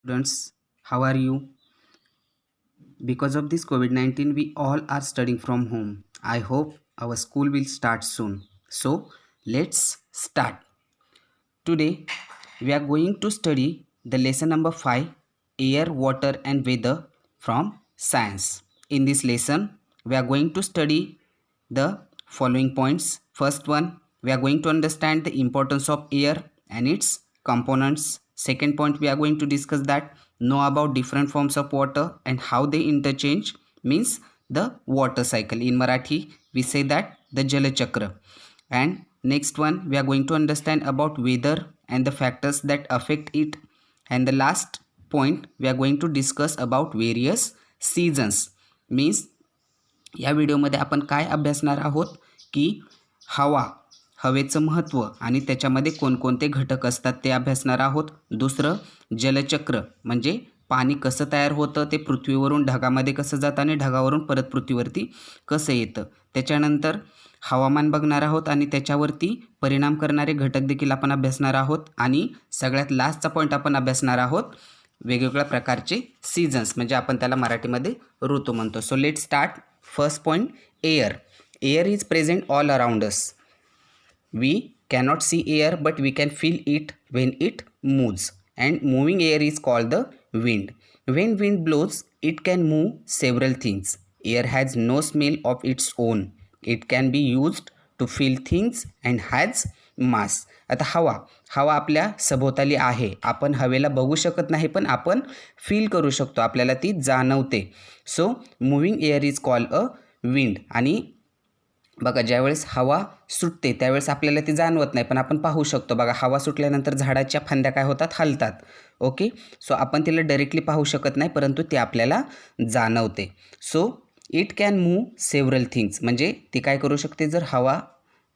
Students, how are you? Because of this COVID-19, we all are studying from home. I hope our school will start soon. So, let's start. Today, we are going to study the lesson number 5, Air, Water and Weather from Science. In this lesson, we are going to study the following points. First one, we are going to understand the importance of air and its components. Second point, we are going to discuss that know about different forms of water and how they interchange, means the water cycle. In Marathi, we say that the Jala Chakra. And next one, we are going to understand about weather and the factors that affect it. And the last point, we are going to discuss about various seasons, means या व्हिडिओमध्ये आपण काय अभ्यासणार आहोत की हवेचं महत्त्व आणि त्याच्यामध्ये कोणकोणते घटक असतात ते अभ्यासणार आहोत. दुसरं, जलचक्र म्हणजे पाणी कसं तयार होतं, ते पृथ्वीवरून ढगामध्ये कसं जातं आणि ढगावरून परत पृथ्वीवरती कसं येतं. त्याच्यानंतर हवामान बघणार आहोत आणि त्याच्यावरती परिणाम करणारे घटक देखील आपण अभ्यासणार आहोत. आणि सगळ्यात लास्टचा पॉईंट आपण अभ्यासणार आहोत वेगवेगळ्या प्रकारचे सीझन्स, म्हणजे आपण त्याला मराठीमध्ये ऋतू म्हणतो. So let start. First point, air. Air is present all around us. We cannot see air, but we can feel it when it moves. And moving air is called the wind. When wind blows, it can move several things. Air has no smell of its own. It can be used to feel things and has mass. आता हवा आपल्या सभोवताली आहे. आपण हवेला बघू शकत नाही, पण आपण फील करू शकतो, आपल्याला ती जाणवते. So moving air is called a wind. आणि बघा, ज्यावेळेस हवा सुटते त्यावेळेस आपल्याला ती जाणवत नाही, पण आपण पाहू शकतो. बघा, हवा सुटल्यानंतर झाडाच्या फांद्या काय होतात, हलतात. ओके, सो आपण तिला डायरेक्टली पाहू शकत नाही, परंतु ती आपल्याला जाणवते. So it can move several things, म्हणजे ती काय करू शकते, जर हवा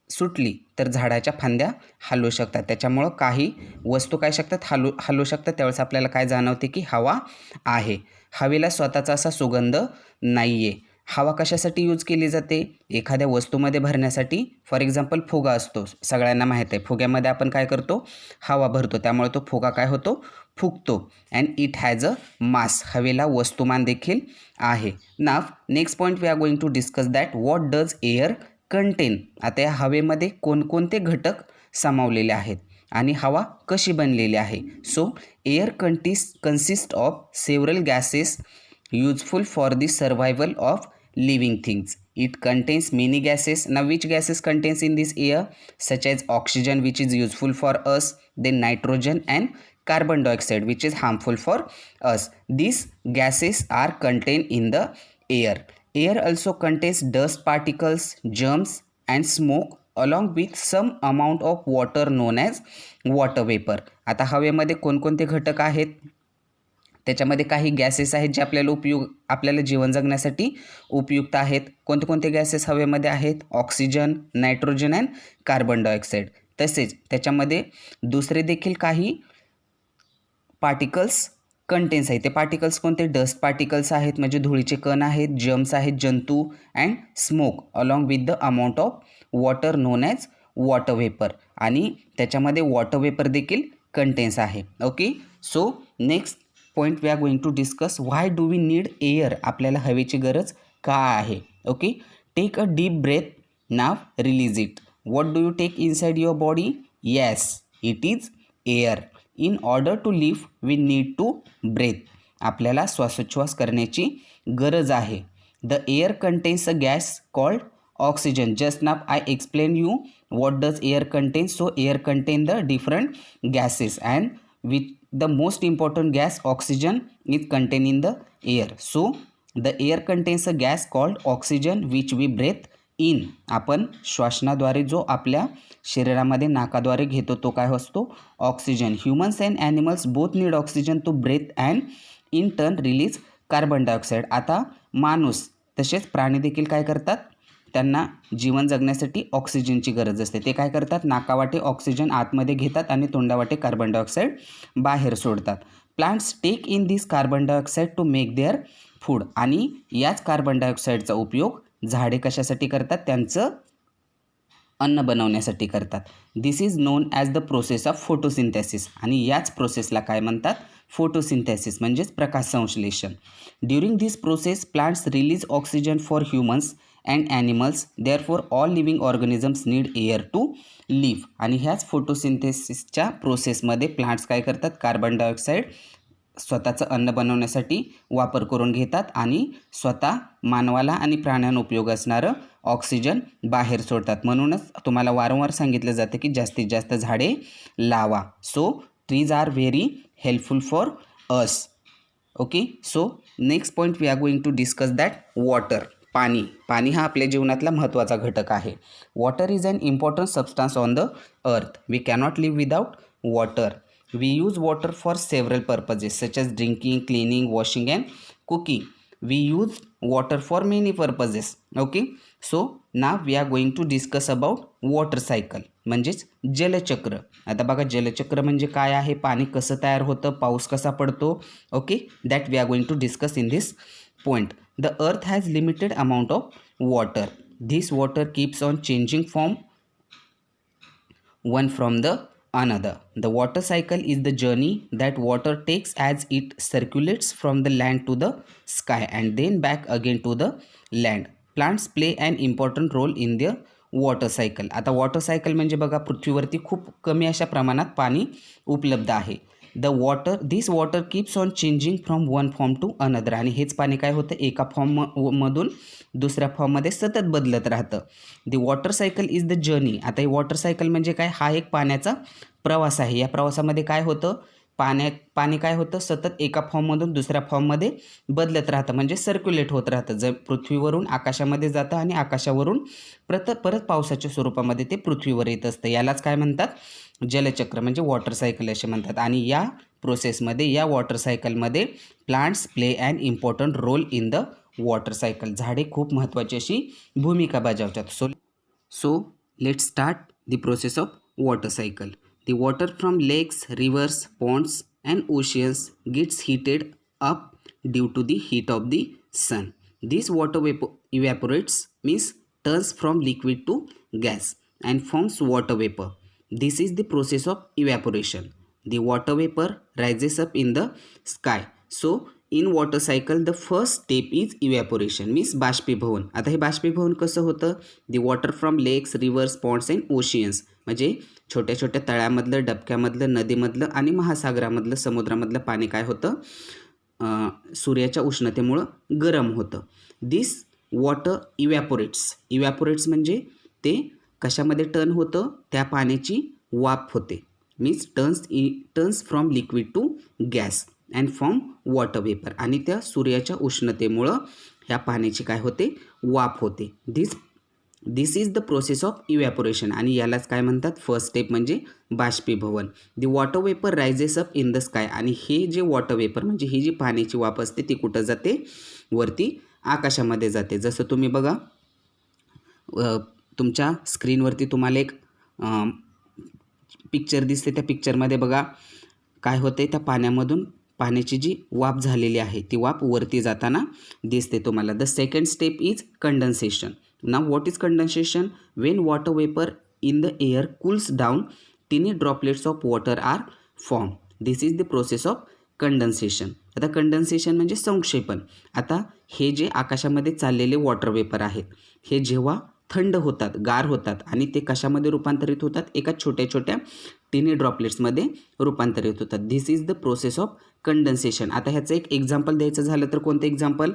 सुटली तर झाडाच्या फांद्या हलू शकतात. त्याच्यामुळं काही वस्तू काय शकतात, हलू शकतात. त्यावेळेस आपल्याला काय जाणवते की हवा आहे. हवेला स्वतःचा असा सुगंध नाही आहे. हवा कशासाठी यूज केली जाते, एखाद्या वस्तूमध्ये भरण्यासाठी. फॉर एक्झाम्पल, फुगा असतो, सगळ्यांना माहीत आहे. फुग्यामध्ये आपण काय करतो, हवा भरतो, त्यामुळे तो फुगा काय होतो, फुगतो. And it has a mass, हवेला वस्तुमान देखील आहे. Now next point we are going to discuss that what does air contain. आता या हवेमध्ये कोणकोणते घटक सामावलेले आहेत आणि हवा कशी बनलेली आहे. So air consist of several gases useful for the survival of living things. It contains many gases. Now which gases contains in this air, such as oxygen, which is useful for us, then nitrogen and carbon dioxide, which is harmful for us. These gases are contained in the air. Air also contains dust particles, germs and smoke along with some amount of water known as water vapor. आता हवेमध्ये कोणकोणते घटक आहेत, त्याच्यामध्ये काही gases आहेत जे आपल्याला जीवन जगण्यासाठी उपयुक्त आहेत. कोणते कोणते गॅसेस हवेमध्ये आहेत, oxygen, nitrogen and carbon dioxide. तसेच त्याच्यामध्ये दुसरे देखील काही पार्टिकल्स कंटेन्स आहेत. ते पार्टिकल्स कोणते, डस्ट पार्टिकल्स आहेत, म्हणजे धुळीचे कण आहेत, जर्म्स आहेत, जंतू, and smoke along with the amount of water known as water vapour. आणि त्याच्यामध्ये वॉटर वेपर देखील कंटेन्स आहे. Okay, so next point we are going to discuss, why do we need air, आपल्याला हवेची गरज का आहे. Okay, take a deep breath, now release it. What do you take inside your body, yes it is air. In order to live we need to breath, आपल्याला श्वासोच्छ्वास करण्याची गरज आहे. The air contains a gas called oxygen. Just now I explain you what does air content. So air content the different gases and with the most important gas oxygen is contained in the air. So the air contains a gas called oxygen which we breathe in. आपण श्वासनाद्वारे जो आपल्या शरीरामध्ये नाकाद्वारे घेतो तो काय असतो, oxygen. Humans and animals both need oxygen to breath and in turn release carbon dioxide. आता माणूस तसेच प्राणी देखील काय करतात, त्यांना जीवन जगण्यासाठी ऑक्सिजनची गरज असते. ते काय करतात, नाकावाटे ऑक्सिजन आतमध्ये घेतात आणि तोंडावाटे कार्बन डायऑक्साईड बाहेर सोडतात. Plants take in this carbon dioxide to make their food. आणि याच कार्बन डायऑक्साईडचा उपयोग झाडे कशासाठी करतात, त्यांचं अन्न बनवण्यासाठी करतात. This is known as the process of photosynthesis. आणि याच प्रोसेसला काय म्हणतात? फोटोसिंथेसिस म्हणजेच प्रकाशसंश्लेषण. During this process plants release oxygen for humans and animals. Therefore all living organisms need air to live. आणि ह्याच फोटोसिंथेसिसच्या प्रोसेसमध्ये प्लांट्स काय करतात? कार्बन डायऑक्साईड स्वतःचं अन्न बनवण्यासाठी वापर करून घेतात आणि स्वतः मानवाला आणि प्राण्यांना उपयोग असणारं ऑक्सिजन बाहेर सोडतात. म्हणूनच तुम्हाला वारंवार सांगितलं जातं की जास्तीत जास्त झाडे लावा. So trees are very helpful for us. Okay, so next point we are going to discuss that water. पाणी हा आपल्या जीवनातला महत्त्वाचा घटक आहे. Water is an important substance on the earth. We cannot live without water. We use water for several purposes such as drinking, cleaning, washing and cooking. We use water for many purposes. Okay, so now we are going to discuss about water cycle म्हणजेच जलचक्र. आता बघा जलचक्र म्हणजे काय आहे, पाणी कसं तयार होतं, पाऊस कसा पडतो. Okay, that we are going to discuss in this point. The earth has limited amount of water. This water keeps on changing from one from the another. The water cycle is the journey that water takes as it circulates from the land to the sky and then back again to the land. Plants play an important role in the water cycle. आता water cycle म्हणजे बघा पृथ्वीवरती खूप कमी अशा प्रमाणात पाणी उपलब्ध आहे. This water keeps on changing from one form to another. आणि हेच पाणी काय होतं, एका फॉर्ममधून दुसऱ्या फॉर्ममध्ये सतत बदलत राहतं. The water cycle is the journey. आता हे वॉटर सायकल म्हणजे काय, हा एक पाण्याचा प्रवास आहे. या प्रवासामध्ये काय होतं, पाणी काय होतं, सतत एका फॉर्ममधून दुसऱ्या फॉर्ममध्ये बदलत राहतं, म्हणजे सर्क्युलेट होत राहतं. जर पृथ्वीवरून आकाशामध्ये जातं आणि आकाशावरून परत पावसाच्या स्वरूपामध्ये ते पृथ्वीवर येत असतं. यालाच काय म्हणतात, जलचक्र म्हणजे वॉटर सायकल असे म्हणतात. आणि या प्रोसेसमध्ये, या वॉटर सायकलमध्ये plants play an important role in the water cycle. झाडे खूप महत्त्वाची अशी भूमिका बजावतात. So let's start the process of water cycle. The water from lakes, rivers, ponds and oceans gets heated up due to the heat of the sun. This water evaporates, means turns from liquid to gas and forms water vapor. This is the process of evaporation. The water vapor rises up in the sky. So in water cycle the first step is evaporation, means बाष्पीभवन. आता हे बाष्पीभवन कसं होतं, the water from lakes, rivers, ponds and oceans म्हणजे छोट्या छोट्या तळ्यामधलं, डबक्यामधलं, नदीमधलं आणि महासागरामधलं, समुद्रामधलं पाणी काय होतं, सूर्याच्या उष्णतेमुळं गरम होतं. दिस वॉटर इव्हॅपोरेट्स म्हणजे ते कशामध्ये टर्न होतं, त्या पाण्याची वाफ होते. Means turns from liquid to gas and from water vapour. आणि त्या सूर्याच्या उष्णतेमुळं ह्या पाण्याची काय होते, वाफ होते. This is the process of evaporation. आणि यालाच काय म्हणतात, फर्स्ट स्टेप म्हणजे बाष्पीभवन. The water vapour rises up in the sky. आणि हे जे वॉटर वेपर म्हणजे ही जी पाण्याची वाफ असते ती कुठं जाते, वरती आकाशामध्ये जाते. जसं तुम्ही बघा तुमच्या स्क्रीनवरती तुम्हाला एक पिक्चर दिसते. त्या पिक्चरमध्ये बघा काय होते, त्या पाण्यामधून पाण्याची जी वाफ झालेली आहे ती वाफ वरती जाताना दिसते तुम्हाला. The second step is condensation. Now what is condensation? When water vapor in the air cools down, tiny droplets of water are formed. This is the process of condensation. आता कंडेन्सेशन म्हणजे संक्षेपण. आता हे जे आकाशामध्ये चाललेले वॉटर वेपर आहेत हे जेव्हा थंड होतात, गार होतात आणि ते कशामध्ये रूपांतरित होतात, एका छोट्या छोट्या टिनी ड्रॉपलेट्समध्ये रूपांतरित होतात. This is the process of condensation. आता ह्याचं एक एक्झाम्पल द्यायचं झालं तर कोणतं एक्झाम्पल,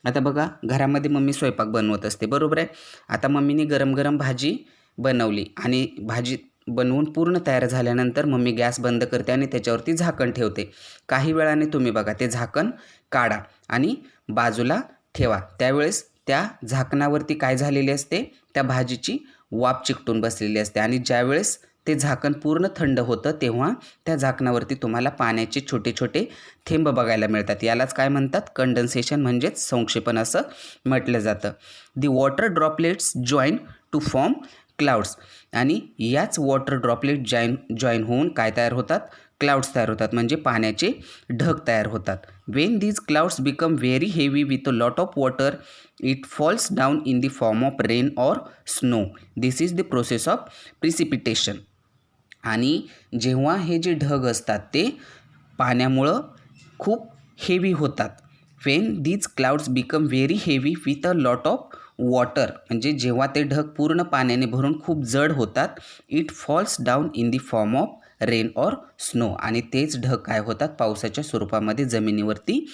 आता बघा घरामध्ये मम्मी स्वयंपाक बनवत असते, बरोबर आहे. आता मम्मीने गरम गरम भाजी बनवली आणि भाजी बनवून पूर्ण तयार झाल्यानंतर मम्मी गॅस बंद करते आणि त्याच्यावरती झाकण ठेवते. काही वेळाने तुम्ही बघा ते झाकण काढा आणि बाजूला ठेवा. त्यावेळेस त्या झाकणावरती काय झालेली असते, त्या भाजीची वाफ चिकटून बसलेली असते. आणि ज्यावेळेस ते झाकण पूर्ण थंड होतं तेव्हा त्या झाकणावरती तुम्हाला पाण्याचे छोटे छोटे थेंब बघायला मिळतात. यालाच काय म्हणतात, कंडेन्सेशन म्हणजेच संक्षेपण असं म्हटलं जातं. The water droplets join to form clouds. आणि याच वॉटर ड्रॉपलेट जॉईन होऊन काय तयार होतात, क्लाउड्स तयार होतात, म्हणजे पाण्याचे ढग तयार होतात. Wien these clouds become very heavy with a lot of water, it falls down in the form of rain or snow. This is the process of precipitation. आणि जेव्हा हे जे ढग असतात ते पाण्यामुळं खूप हेवी होतात. Wien these clouds become very heavy with a lot of water, म्हणजे जेव्हा ते ढग पूर्ण पाण्याने भरून खूप जड होतात, it falls down in the form of rain or snow, आणि तेच ढग काय होतात, पावसाच्या स्वरूपामध्ये जमिनीवरती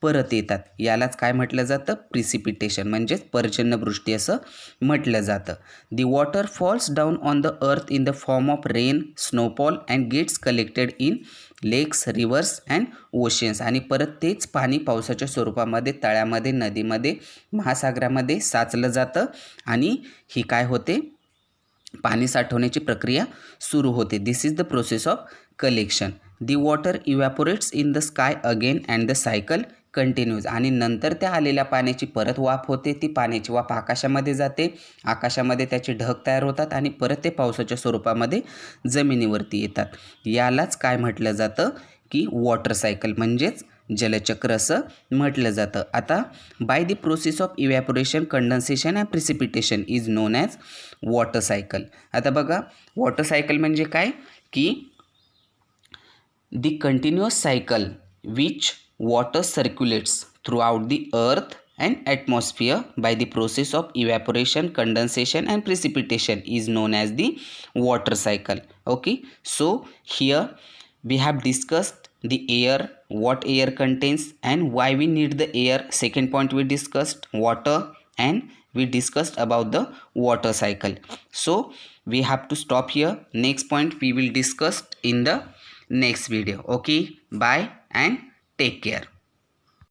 परत येतात. यालाच काय म्हटलं जातं, प्रिसिपिटेशन, म्हणजेच पर्जन्यवृष्टी असं म्हटलं जातं. The water falls down on the earth in the form of rain, snowfall and gets collected in lakes, rivers and oceans, आणि परत तेच पाणी पावसाच्या स्वरूपामध्ये तळ्यामध्ये, नदीमध्ये, महासागरामध्ये साचलं जातं, आणि ही काय होते, पाणी साठवण्याची प्रक्रिया सुरू होते. This is the process of collection. The water evaporates in the sky again and the cycle continues, आणि नंतर त्या आलेल्या पाण्याची परत वाफ होते. ती पाण्याची वाफ आकाशामध्ये जाते, आकाशामध्ये त्याचे ढग तयार होतात, आणि परत ते पावसाच्या स्वरूपामध्ये जमिनीवरती येतात. यालाच काय म्हटलं जातं की वॉटर सायकल, म्हणजेच जलचक्र असं म्हटलं जातं. आता by the process of evaporation, condensation and precipitation is known as water cycle. आता बघा, वॉटर सायकल म्हणजे काय की the continuous cycle which water circulates throughout the earth and atmosphere by the process of evaporation, condensation and precipitation is known as the water cycle. Okay, so here we have discussed the air, what air contains and why we need the air. Second point we discussed water, and we discussed about the water cycle. So we have to stop here. Next point we will discuss in the next video. Okay, bye and take care.